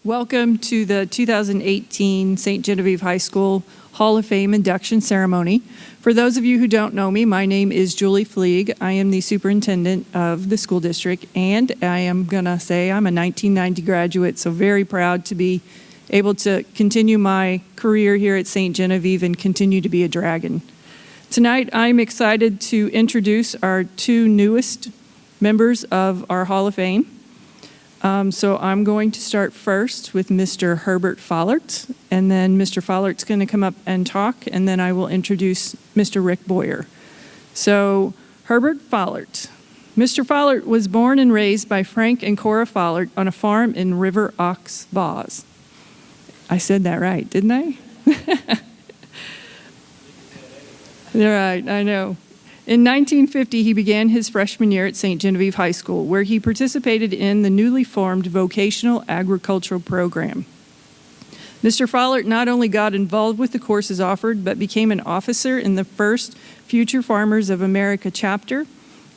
Welcome to the 2018 St. Genevieve High School Hall of Fame induction ceremony. For those of you who don't know me, my name is Julie Fleeg. I am the superintendent of the school district, and I am going to say I'm a 1990 graduate, so very proud to be able to continue my career here at St. Genevieve and continue to be a dragon. Tonight, I'm excited to introduce our two newest members of our Hall of Fame. So I'm going to start first with Mr. Herbert Follert, and then Mr. Follert's going to come up and talk, and then I will introduce Mr. Rick Boyer. So Herbert Follert. Mr. Follert was born and raised by Frank and Cora Follert on a farm in River Oaks Falls. I said that right, didn't I? Right, I know. In 1950, he began his freshman year at St. Genevieve High School, where he participated in the newly formed vocational agricultural program. Mr. Follert not only got involved with the courses offered, but became an officer in the first Future Farmers of America chapter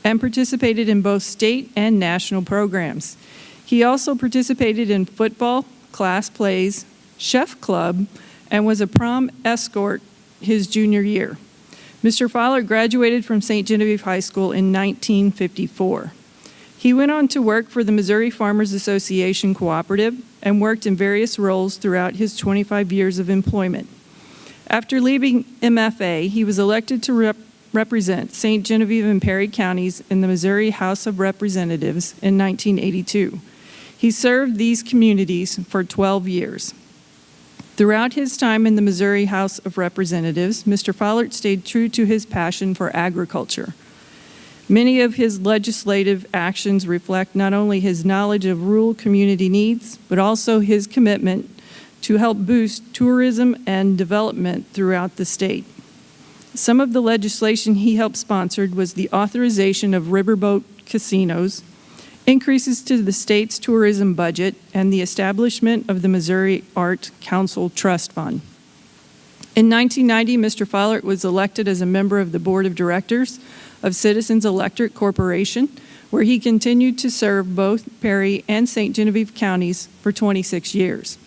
and participated in both state and national programs. He also participated in football, class plays, chef club, and was a prom escort his junior year. Mr. Follert graduated from St. Genevieve High School in 1954. He went on to work for the Missouri Farmers Association Cooperative and worked in various roles throughout his 25 years of employment. After leaving MFA, he was elected to represent St. Genevieve and Perry counties in the Missouri House of Representatives in 1982. He served these communities for 12 years. Throughout his time in the Missouri House of Representatives, Mr. Follert stayed true to his passion for agriculture. Many of his legislative actions reflect not only his knowledge of rural community needs, but also his commitment to help boost tourism and development throughout the state. Some of the legislation he helped sponsor was the authorization of riverboat casinos, increases to the state's tourism budget, and the establishment of the Missouri Art Council Trust Fund. In 1990, Mr. Follert was elected as a member of the Board of Directors of Citizens Electric Corporation, where he continued to serve both Perry and St. Genevieve counties for 26 years.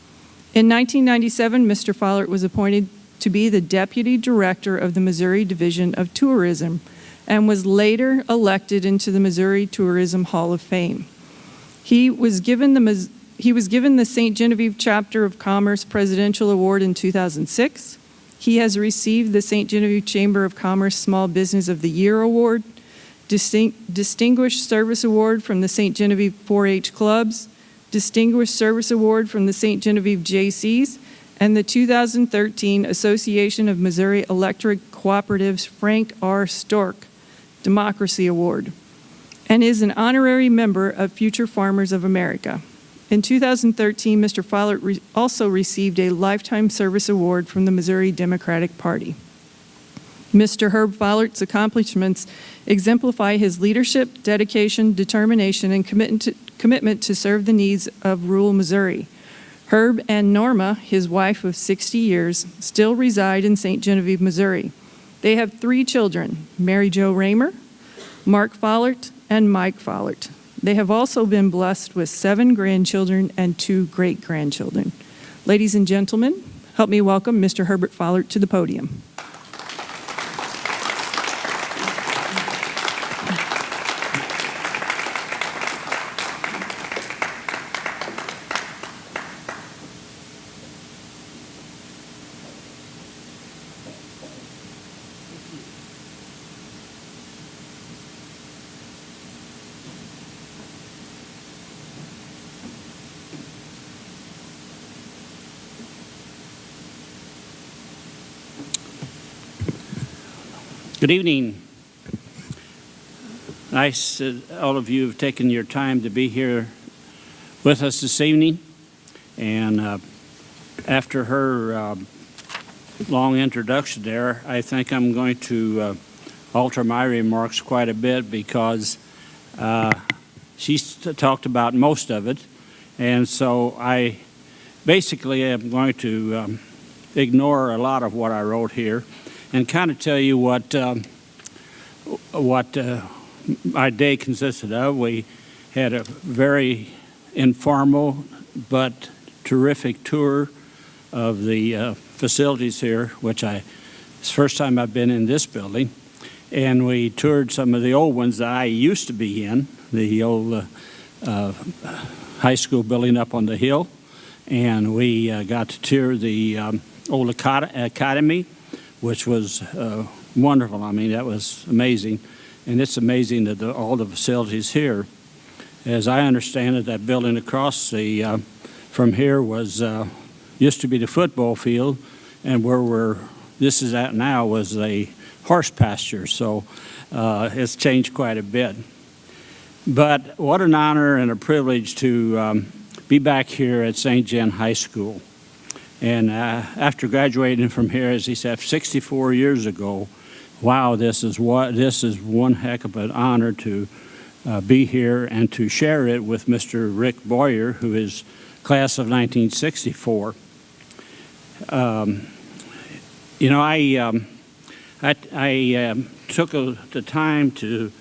In 1997, Mr. Follert was appointed to be the Deputy Director of the Missouri Division of Tourism, and was later elected into the Missouri Tourism Hall of Fame. He was given the St. Genevieve Chapter of Commerce Presidential Award in 2006. He has received the St. Genevieve Chamber of Commerce Small Business of the Year Award, Distinguished Service Award from the St. Genevieve 4-H Clubs, Distinguished Service Award from the St. Genevieve JCs, and the 2013 Association of Missouri Electric Cooperatives Frank R. Stork Democracy Award, and is an honorary member of Future Farmers of America. In 2013, Mr. Follert also received a Lifetime Service Award from the Missouri Democratic Party. Mr. Herb Follert's accomplishments exemplify his leadership, dedication, determination, and commitment to serve the needs of rural Missouri. Herb and Norma, his wife of 60 years, still reside in St. Genevieve, Missouri. They have 3 children, Mary Jo Raymer, Mark Follert, and Mike Follert. They have also been blessed with 7 grandchildren and 2 great-grandchildren. Ladies and gentlemen, help me welcome Mr. Herbert Follert to the podium. Good evening. Nice that all of you have taken your time to be here with us this evening. And after her long introduction there, I think I'm going to alter my remarks quite a bit because she's talked about most of it. And so I basically am going to ignore a lot of what I wrote here and kind of tell you what my day consisted of. We had a very informal but terrific tour of the facilities here, which it's the first time I've been in this building. And we toured some of the old ones that I used to be in, the old high school building up on the hill. And we got to tour the old academy, which was wonderful. I mean, that was amazing. And it's amazing that all the facilities here. As I understand it, that building across from here was used to be the football field, and where this is at now was a horse pasture. So it's changed quite a bit. But what an honor and a privilege to be back here at St. John High School. And after graduating from here, as he said, 64 years ago, wow, this is one heck of an honor to be here and to share it with Mr. Rick Boyer, who is class of 1964. I took the time to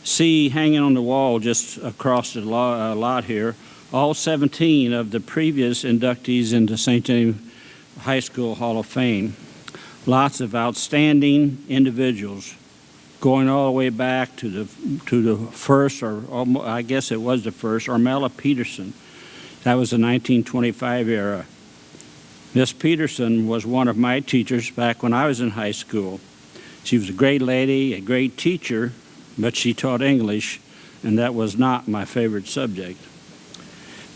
see hanging on the wall just across the lot here all 17 of the previous inductees into St. James High School Hall of Fame. Lots of outstanding individuals, going all the way back to the first, or I guess it was the first, Armella Peterson. That was the 1925 era. Miss Peterson was one of my teachers back when I was in high school. She was a great lady, a great teacher, but she taught English, and that was not my favorite subject.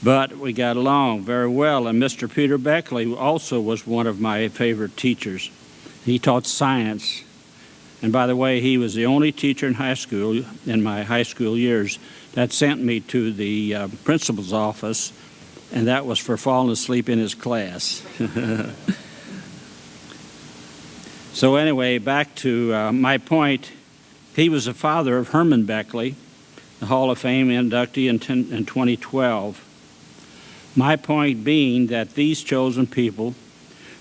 But we got along very well, and Mr. Peter Beckley also was one of my favorite teachers. He taught science. And by the way, he was the only teacher in high school, in my high school years, that sent me to the principal's office, and that was for falling asleep in his class. So anyway, back to my point. He was the father of Herman Beckley, the Hall of Fame inductee in 2012. My point being that these chosen people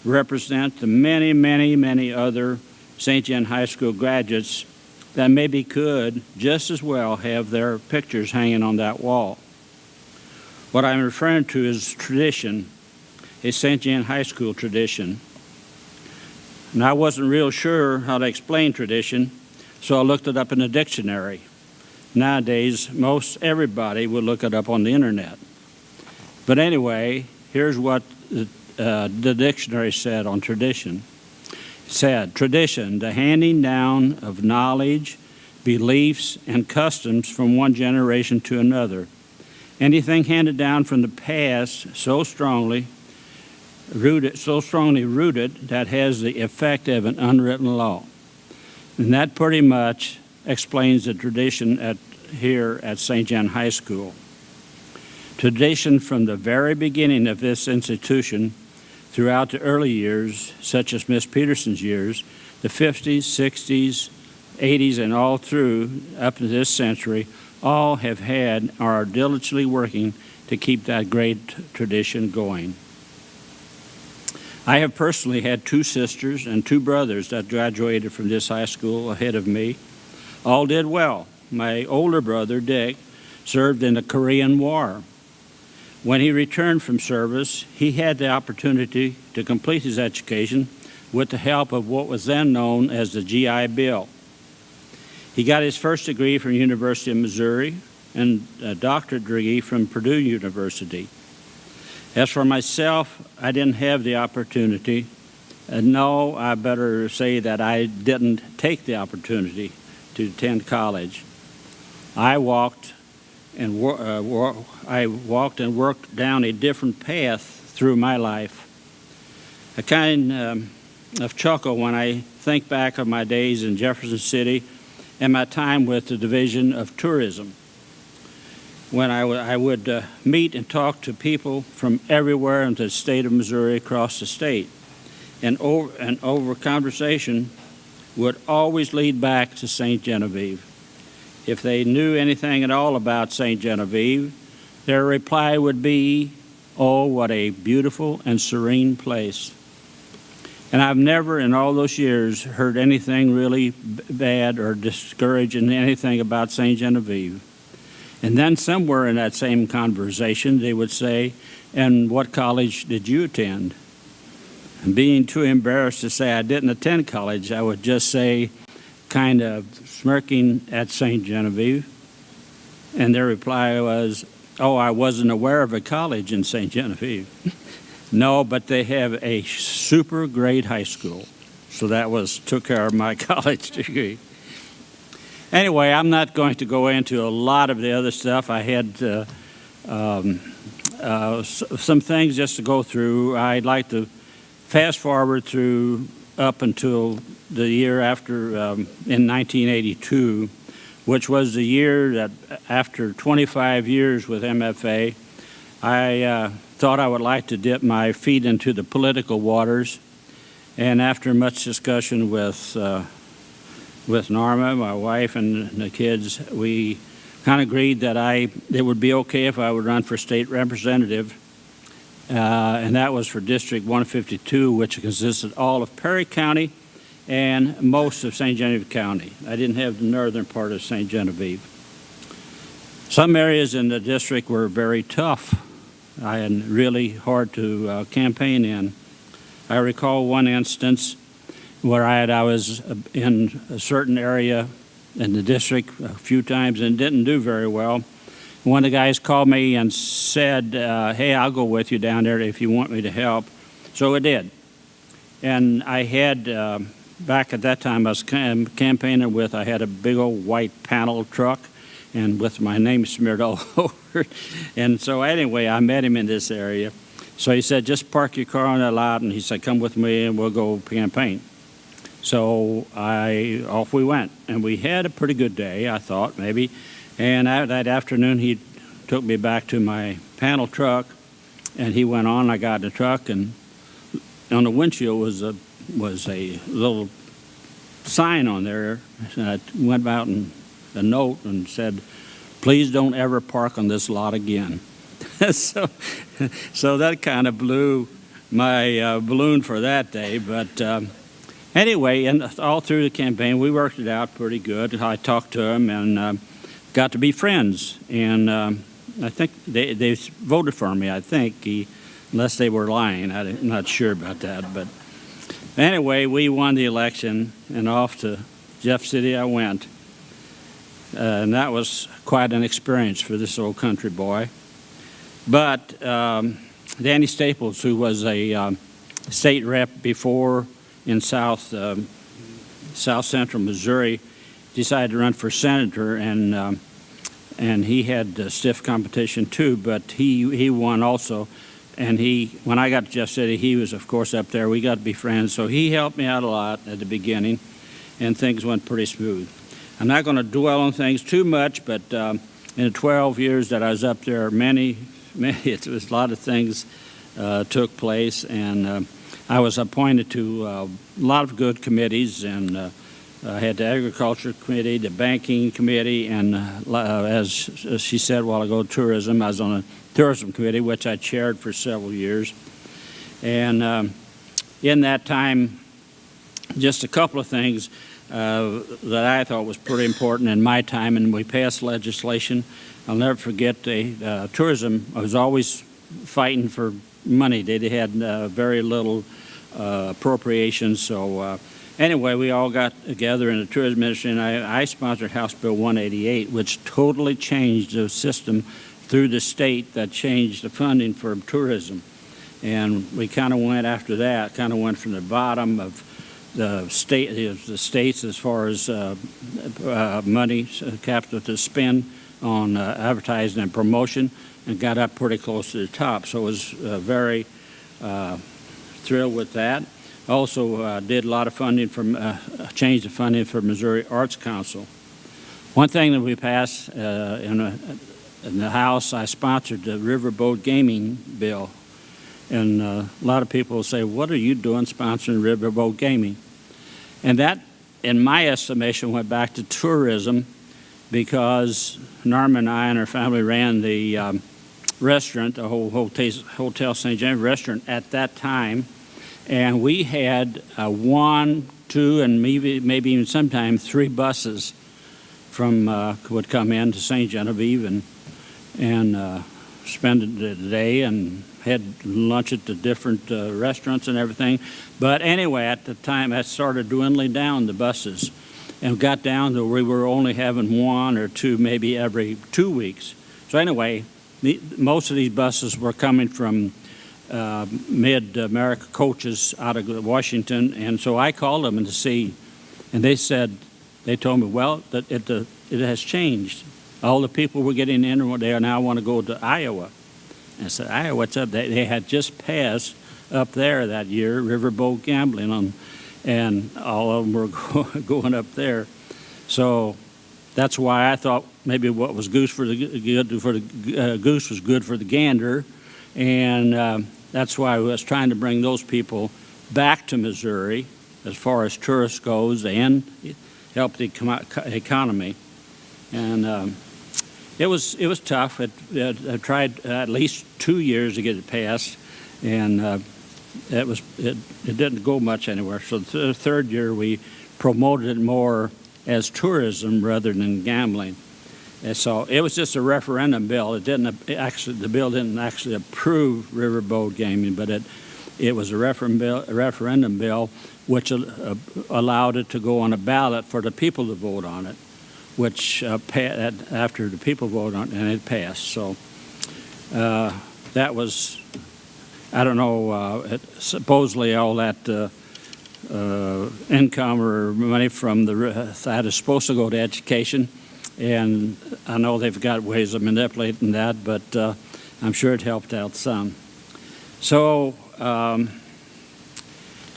represent the many, many, many other St. John High School graduates that maybe could just as well have their pictures hanging on that wall. What I'm referring to is tradition, a St. John High School tradition. And I wasn't real sure how to explain tradition, so I looked it up in the dictionary. Nowadays, most everybody would look it up on the internet. But anyway, here's what the dictionary said on tradition. It said, tradition, the handing down of knowledge, beliefs, and customs from one generation to another. Anything handed down from the past so strongly rooted that has the effect of an unwritten law. And that pretty much explains the tradition here at St. John High School. Tradition from the very beginning of this institution throughout the early years, such as Miss Peterson's years, the 50s, 60s, 80s, and all through up to this century, all have had or are diligently working to keep that great tradition going. I have personally had 2 sisters and 2 brothers that graduated from this high school ahead of me. All did well. My older brother, Dick, served in the Korean War. When he returned from service, he had the opportunity to complete his education with the help of what was then known as the GI Bill. He got his first degree from University of Missouri and a doctorate degree from Purdue University. As for myself, I didn't have the opportunity. No, I better say that I didn't take the opportunity to attend college. I walked and worked down a different path through my life. I kind of chuckle when I think back of my days in Jefferson City and my time with the Division of Tourism, when I would meet and talk to people from everywhere in the state of Missouri, across the state, and over conversation would always lead back to St. Genevieve. If they knew anything at all about St. Genevieve, their reply would be, "Oh, what a beautiful and serene place." And I've never in all those years heard anything really bad or discouraging anything about St. Genevieve. And then somewhere in that same conversation, they would say, "And what college did you attend?" And being too embarrassed to say I didn't attend college, I would just say, kind of smirking, "At St. Genevieve." And their reply was, "Oh, I wasn't aware of a college in St. Genevieve." No, but they have a super great high school. So that took care of my college degree. Anyway, I'm not going to go into a lot of the other stuff. I had some things just to go through. I'd like to fast forward through up until the year after, in 1982, which was the year that after 25 years with MFA, I thought I would like to dip my feet into the political waters. And after much discussion with Norma, my wife, and the kids, we kind of agreed that it would be okay if I would run for state representative. And that was for District 152, which consisted all of Perry County and most of St. Genevieve County. I didn't have the northern part of St. Genevieve. Some areas in the district were very tough and really hard to campaign in. I recall one instance where I was in a certain area in the district a few times and didn't do very well. One of the guys called me and said, "Hey, I'll go with you down there if you want me to help." So I did. And I had, back at that time I was campaigning with, I had a big old white panel truck and with my name smeared all over it. And so anyway, I met him in this area. So he said, "Just park your car on that lot," and he said, "Come with me and we'll go campaign." So off we went, and we had a pretty good day, I thought, maybe. And that afternoon, he took me back to my panel truck, and he went on. I got in the truck, and on the windshield was a little sign on there. And I went out and a note and said, "Please don't ever park on this lot again." So that kind of blew my balloon for that day. But anyway, and all through the campaign, we worked it out pretty good. I talked to him and got to be friends. And I think they voted for me, I think, unless they were lying. I'm not sure about that. But anyway, we won the election, and off to Jeff City I went. And that was quite an experience for this old country boy. But Danny Staples, who was a state rep before in South Central Missouri, decided to run for senator, and he had stiff competition too. But he won also, and when I got to Jeff City, he was of course up there. We got to be friends, so he helped me out a lot at the beginning, and things went pretty smooth. I'm not going to dwell on things too much, but in the 12 years that I was up there, it was a lot of things took place, and I was appointed to a lot of good committees, and I had the Agriculture Committee, the Banking Committee, and as she said a while ago, Tourism. I was on a Tourism Committee, which I chaired for several years. And in that time, just a couple of things that I thought was pretty important in my time, and we passed legislation. I'll never forget tourism. I was always fighting for money. They had very little appropriations. So anyway, we all got together in the tourism ministry, and I sponsored House Bill 188, which totally changed the system through the state that changed the funding for tourism. And we kind of went after that, kind of went from the bottom of the states as far as money, capital to spend on advertising and promotion, and got up pretty close to the top. So I was very thrilled with that. Also did a lot of funding changed the funding for Missouri Arts Council. One thing that we passed in the House, I sponsored the riverboat gaming bill. And a lot of people will say, "What are you doing sponsoring riverboat gaming?" And that, in my estimation, went back to tourism, because Norma and I and our family ran the restaurant, the whole Hotel St. James restaurant at that time. And we had 1, 2, and maybe even sometimes 3 buses would come in to St. Genevieve and spend the day and had lunch at the different restaurants and everything. But anyway, at the time, that started dwindling down the buses and got down to where we were only having one or two, maybe every 2 weeks. So anyway, most of these buses were coming from Mid-America coaches out of Washington, and so I called them to see, and they told me, well, that it has changed. All the people were getting in, they now want to go to Iowa. And I said, Iowa, what's up? They had just passed up there that year, riverboat gambling, and all of them were going up there. So that's why I thought maybe what was goose for the goose was good for the gander, and that's why I was trying to bring those people back to Missouri as far as tourists goes and help the economy. And it was tough. I tried at least 2 years to get it passed, and it didn't go much anywhere. So the third year we promoted it more as tourism rather than gambling. And so it was just a referendum bill. The bill didn't actually approve riverboat gaming, but it was a referendum bill which allowed it to go on a ballot for the people to vote on it, which after the people voted on it, and it passed. So that was, I don't know, supposedly all that income or money from that is supposed to go to education. And I know they've got ways of manipulating that, but I'm sure it helped out some. So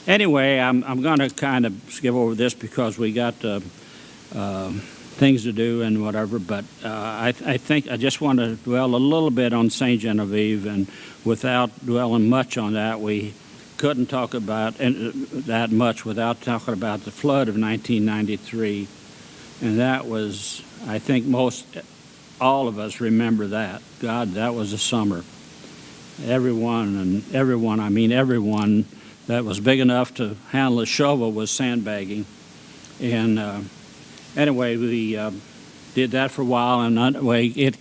anyway, I'm going to kind of skip over this because we got things to do and whatever, but I think I just want to dwell a little bit on St. Genevieve, and without dwelling much on that, we couldn't talk about that much without talking about the flood of 1993. And that was, I think all of us remember that. God, that was a summer. Everyone that was big enough to handle a shovel was sandbagging. And anyway, we did that for a while, and anyway,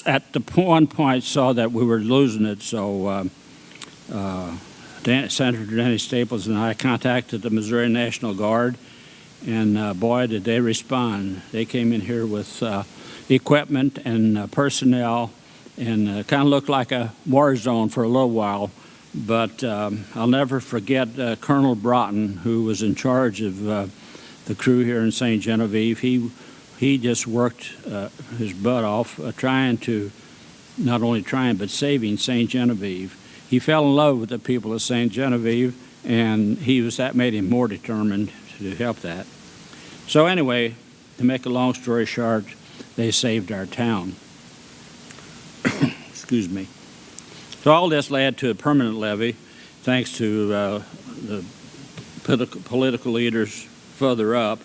at the one point saw that we were losing it, so Senator Denny Staples and I contacted the Missouri National Guard, and boy, did they respond. They came in here with equipment and personnel, and kind of looked like a war zone for a little while. But I'll never forget Colonel Broughton, who was in charge of the crew here in St. Genevieve. He just worked his butt off but saving St. Genevieve. He fell in love with the people of St. Genevieve, and that made him more determined to help that. So anyway, to make a long story short, they saved our town. Excuse me. So all this led to a permanent levy, thanks to the political leaders further up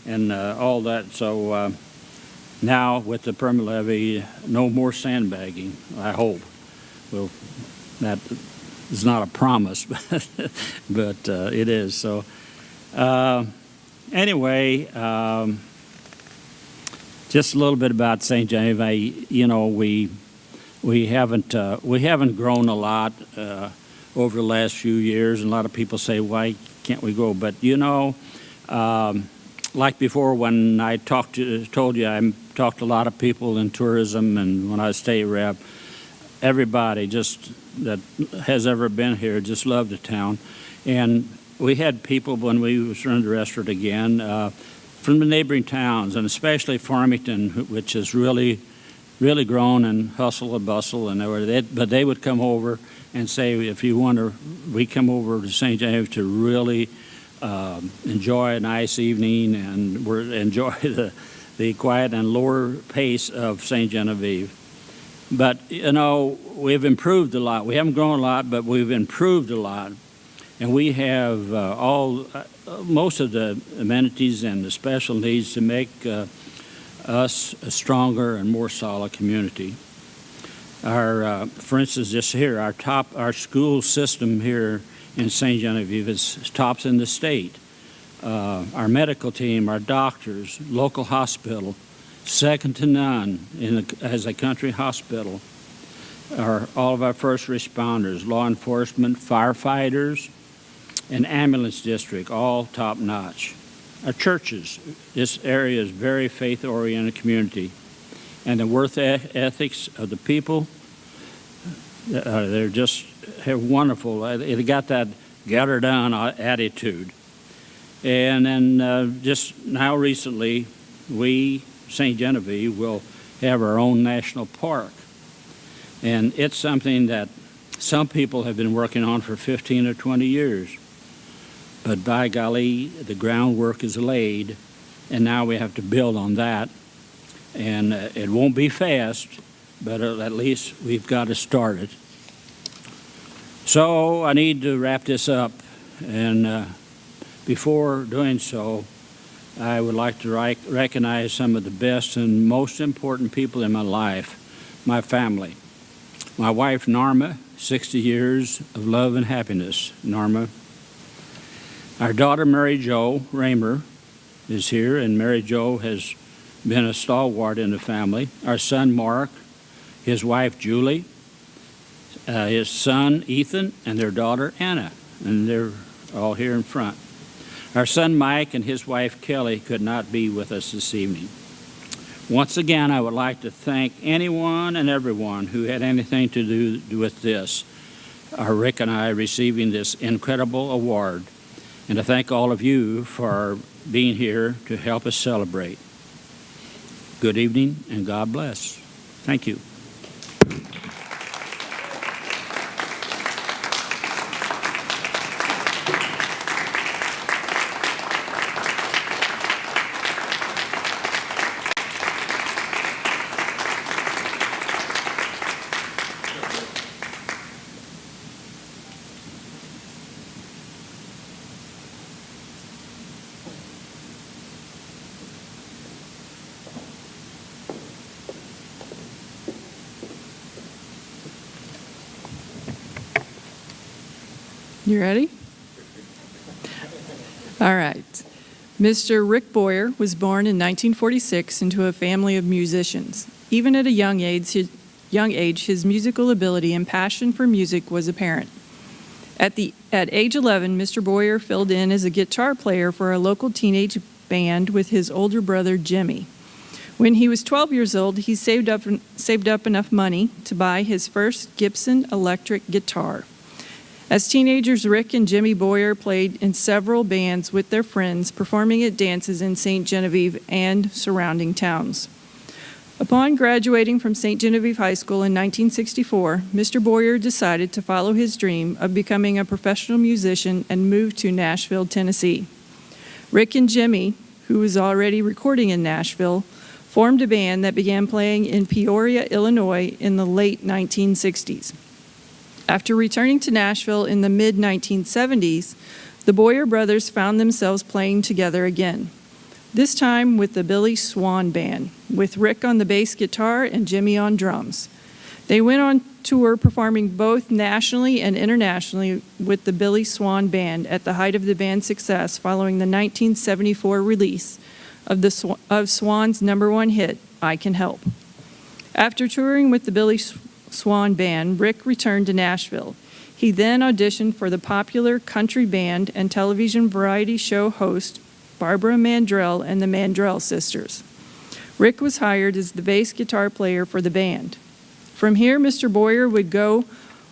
and all that. So now with the permanent levy, no more sandbagging, I hope. Well, that is not a promise, but it is. So anyway, just a little bit about St. Genevieve. We haven't grown a lot over the last few years, and a lot of people say, why can't we grow? But like before, when I told you I talked to a lot of people in tourism, and when I was state rep, everybody just that has ever been here just loved the town. And we had people when we was running the restaurant again from the neighboring towns, and especially Farmington, which has really grown and hustle and bustle, and but they would come over and say, if you want to, we come over to St. James to really enjoy a nice evening and enjoy the quiet and lower pace of St. Genevieve. But, we've improved a lot. We haven't grown a lot, but we've improved a lot. And we have most of the amenities and the special needs to make us a stronger and more solid community. For instance, just here, our school system here in St. Genevieve is tops in the state. our medical team, our doctors, local hospital, second to none as a country hospital, all of our first responders, law enforcement, firefighters, and ambulance district, all top notch. Our churches, this area is very faith-oriented community, and the work ethics of the people, they're wonderful. They got that get her done attitude. And then just now recently, we, St. Genevieve, will have our own national park. And it's something that some people have been working on for 15 or 20 years. But by golly, the groundwork is laid, and now we have to build on that. And it won't be fast, but at least we've got to start it. So I need to wrap this up, and before doing so, I would like to recognize some of the best and most important people in my life, my family. My wife, Norma, 60 years of love and happiness, Norma. Our daughter, Mary Jo Raymer, is here, and Mary Jo has been a stalwart in the family. Our son, Mark, his wife, Julie, his son, Ethan, and their daughter, Anna, and they're all here in front. Our son, Mike, and his wife, Kelly, could not be with us this evening. Once again, I would like to thank anyone and everyone who had anything to do with this, Rick and I receiving this incredible award, and to thank all of you for being here to help us celebrate. Good evening, and God bless. Thank you. You ready? All right. Mr. Rick Boyer was born in 1946 into a family of musicians. Even at a young age, his musical ability and passion for music was apparent. At age 11, Mr. Boyer filled in as a guitar player for a local teenage band with his older brother, Jimmy. When he was 12 years old, he saved up enough money to buy his first Gibson electric guitar. As teenagers, Rick and Jimmy Boyer played in several bands with their friends, performing at dances in St. Genevieve and surrounding towns. Upon graduating from St. Genevieve High School in 1964, Mr. Boyer decided to follow his dream of becoming a professional musician and moved to Nashville, Tennessee. Rick and Jimmy, who was already recording in Nashville, formed a band that began playing in Peoria, Illinois in the late 1960s. After returning to Nashville in the mid-1970s, the Boyer brothers found themselves playing together again, this time with the Billy Swan Band, with Rick on the bass guitar and Jimmy on drums. They went on tour performing both nationally and internationally with the Billy Swan Band at the height of the band's success following the 1974 release of Swan's #1 hit, I Can Help. After touring with the Billy Swan Band, Rick returned to Nashville. He then auditioned for the popular country band and television variety show host Barbara Mandrell and the Mandrell Sisters. Rick was hired as the bass guitar player for the band. From here, Mr. Boyer would go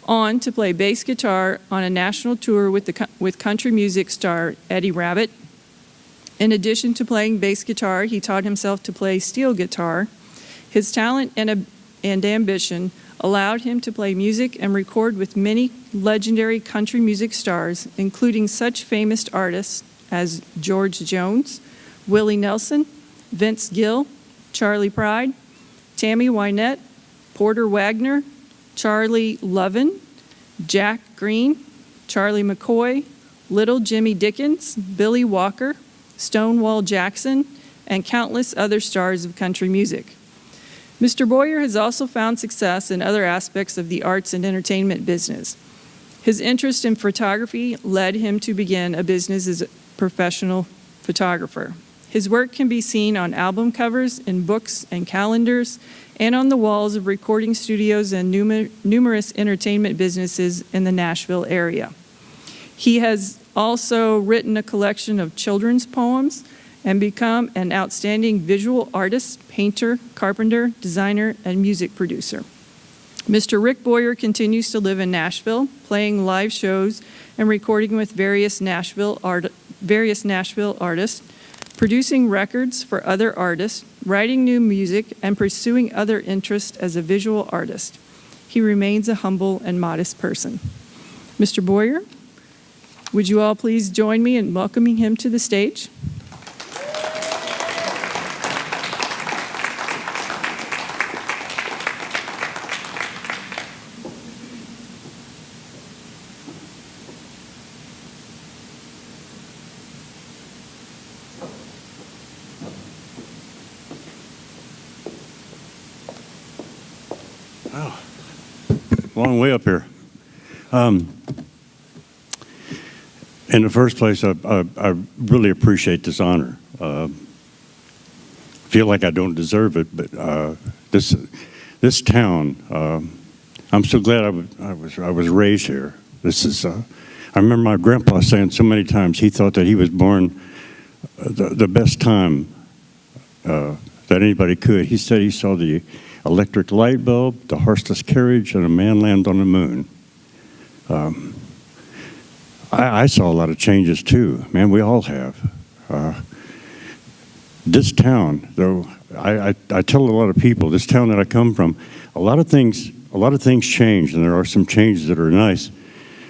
on to play bass guitar on a national tour with country music star Eddie Rabbitt. In addition to playing bass guitar, he taught himself to play steel guitar. His talent and ambition allowed him to play music and record with many legendary country music stars, including such famous artists as George Jones, Willie Nelson, Vince Gill, Charlie Pride, Tammy Wynette, Porter Wagner, Charlie Lovin, Jack Green, Charlie McCoy, Little Jimmy Dickens, Billy Walker, Stonewall Jackson, and countless other stars of country music. Mr. Boyer has also found success in other aspects of the arts and entertainment business. His interest in photography led him to begin a business as a professional photographer. His work can be seen on album covers, in books and calendars, and on the walls of recording studios and numerous entertainment businesses in the Nashville area. He has also written a collection of children's poems and become an outstanding visual artist, painter, carpenter, designer, and music producer. Mr. Rick Boyer continues to live in Nashville, playing live shows and recording with various Nashville artists, producing records for other artists, writing new music, and pursuing other interests as a visual artist. He remains a humble and modest person. Mr. Boyer, would you all please join me in welcoming him to the stage? Oh, long way up here. In the first place, I really appreciate this honor. Feel like I don't deserve it, but this town, I'm so glad I was raised here. This is. I remember my grandpa saying so many times he thought that he was born the best time that anybody could. He said he saw the electric light bulb, the horseless carriage, and a man land on the moon. I saw a lot of changes too. Man, we all have. This town, though, I tell a lot of people, this town that I come from, a lot of things change, and there are some changes that are nice,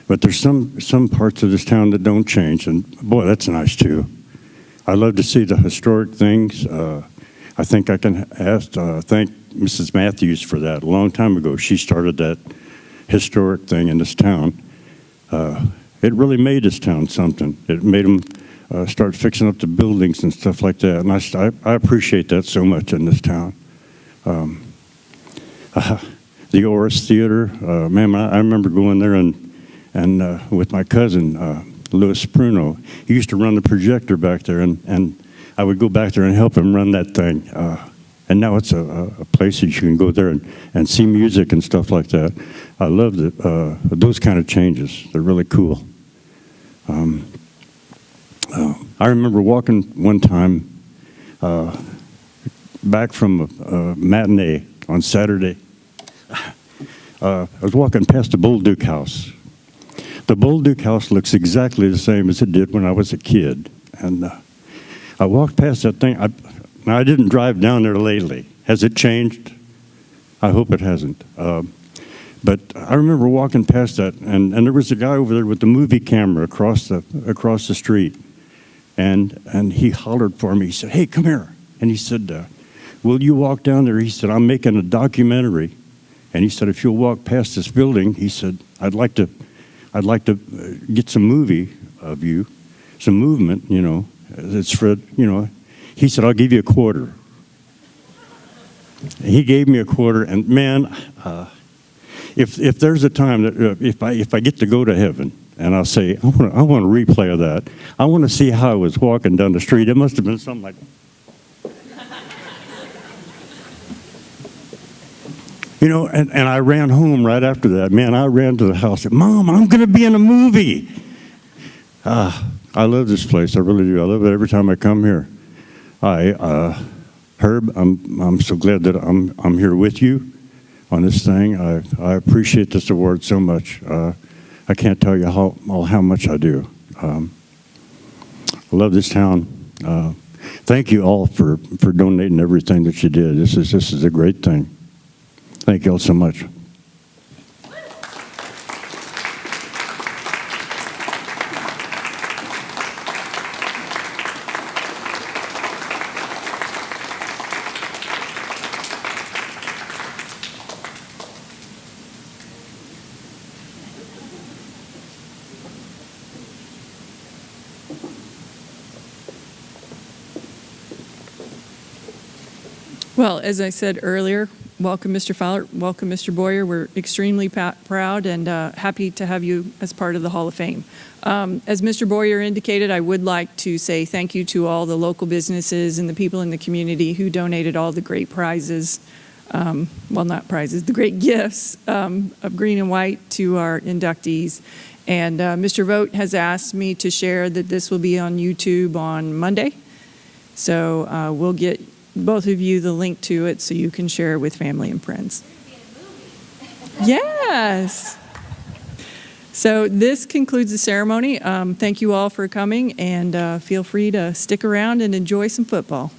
but there's some parts of this town that don't change, and boy, that's nice too. I love to see the historic things. I think I can thank Mrs. Matthews for that. A long time ago, she started that historic thing in this town. It really made this town something. It made them start fixing up the buildings and stuff like that. And I appreciate that so much in this town. The Oris Theater, man, I remember going there and with my cousin, Louis Pruno. He used to run the projector back there, and I would go back there and help him run that thing. And now it's a place that you can go there and see music and stuff like that. I love those kind of changes. They're really cool. I remember walking one time back from a matinee on Saturday. I was walking past the Bolduc House. The Bolduc House looks exactly the same as it did when I was a kid. And I walked past that thing. Now, I didn't drive down there lately. Has it changed? I hope it hasn't. But I remember walking past that, and there was a guy over there with the movie camera across the street, and he hollered for me. He said, "Hey, come here." And he said, "Will you walk down there?" He said, "I'm making a documentary." And he said, "If you'll walk past this building," he said, I'd like to get some movie of you, some movement, you know. It's for, you know." He said, "I'll give you a quarter." He gave me a quarter, and man, if there's a time that if I get to go to heaven, and I'll say, I want a replay of that. I want to see how I was walking down the street. It must have been something like, you know, and I ran home right after that. Man, I ran to the house. Said, "Mom, I'm going to be in a movie." I love this place. I really do. I love it every time I come here. Herb, I'm so glad that I'm here with you on this thing. I appreciate this award so much. I can't tell you how much I do. I love this town. Thank you all for donating everything that you did. This is a great thing. Thank you all so much. Well, as I said earlier, welcome, Mr. Fowler. Welcome, Mr. Boyer. We're extremely proud and happy to have you as part of the Hall of Fame. As Mr. Boyer indicated, I would like to say thank you to all the local businesses and the people in the community who donated all the great prizes, well, not prizes, the great gifts of green and white to our inductees. And Mr. Vogt has asked me to share that this will be on YouTube on Monday. So we'll get both of you the link to it so you can share it with family and friends. Yes. So this concludes the ceremony. Thank you all for coming, and feel free to stick around and enjoy some football.